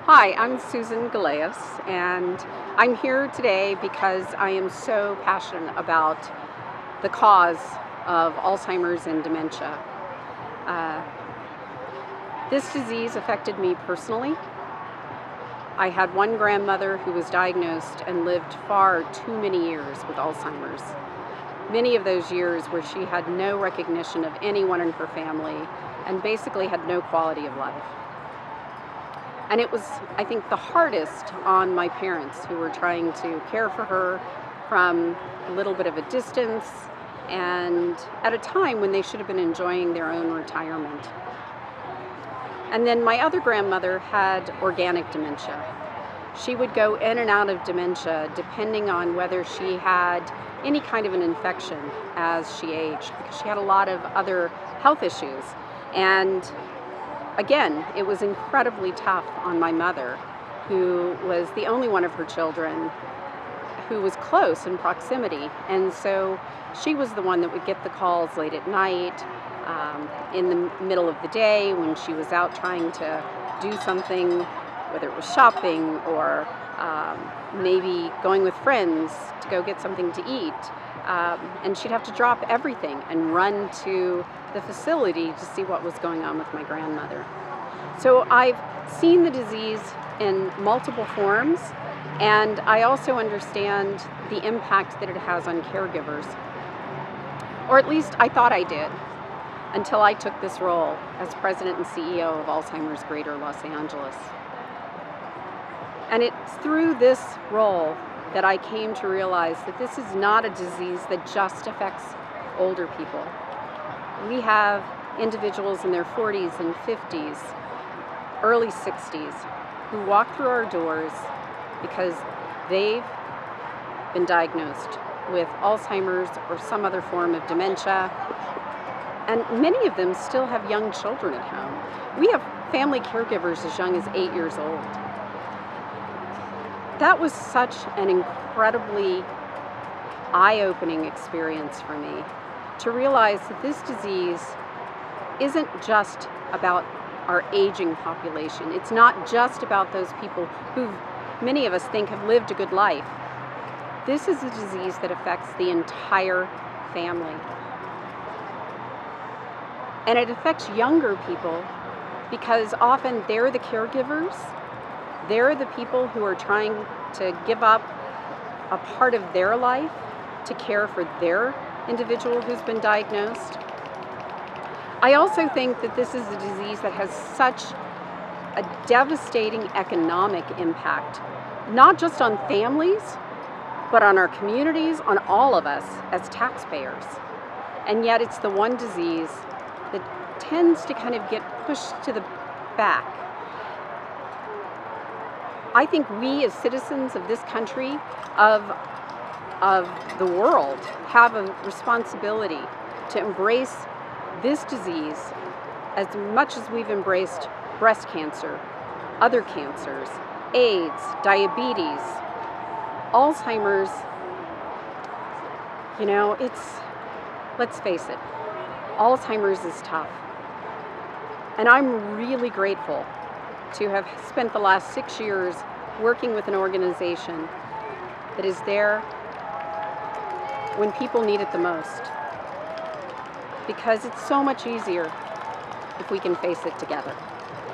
Hi, I'm Susan Galeas, and I'm here today because I am so passionate about the cause of Alzheimer's and dementia. Uh, this disease affected me personally. I had one grandmother who was diagnosed and lived far too many years with Alzheimer's. Many of those years where she had no recognition of anyone in her family and basically had no quality of life. And it was, I think, the hardest on my parents who were trying to care for her from a little bit of a distance and at a time when they should have been enjoying their own retirement. And then my other grandmother had organic dementia. She would go in and out of dementia depending on whether she had any kind of an infection as she aged, because she had a lot of other health issues. And again, it was incredibly tough on my mother, who was the only one of her children who was close in proximity. And so she was the one that would get the calls late at night, in the middle of the day when she was out trying to do something, whether it was shopping or maybe going with friends to go get something to eat. And she'd have to drop everything and run to the facility to see what was going on with my grandmother. So I've seen the disease in multiple forms, and I also understand the impact that it has on caregivers. Or at least I thought I did, until I took this role as president and CEO of Alzheimer's Greater Los Angeles. And it's through this role that I came to realize that this is not a disease that just affects older people. We have individuals in their 40s and 50s, early 60s, who walk through our doors because they've been diagnosed with Alzheimer's or some other form of dementia. And many of them still have young children at home. We have family caregivers as young as 8 years old. That was such an incredibly eye-opening experience for me, to realize that this disease isn't just about our aging population. It's not just about those people who many of us think have lived a good life. This is a disease that affects the entire family. And it affects younger people because often they're the caregivers. They're the people who are trying to give up a part of their life to care for their individual who's been diagnosed. I also think that this is a disease that has such a devastating economic impact, not just on families, but on our communities, on all of us as taxpayers. And yet it's the one disease that tends to kind of get pushed to the back. I think we as citizens of this country, of the world, have a responsibility to embrace this disease as much as we've embraced breast cancer, other cancers, AIDS, diabetes, Alzheimer's. Let's face it, Alzheimer's is tough. And I'm really grateful to have spent the last 6 years working with an organization that is there when people need it the most. Because it's so much easier if we can face it together.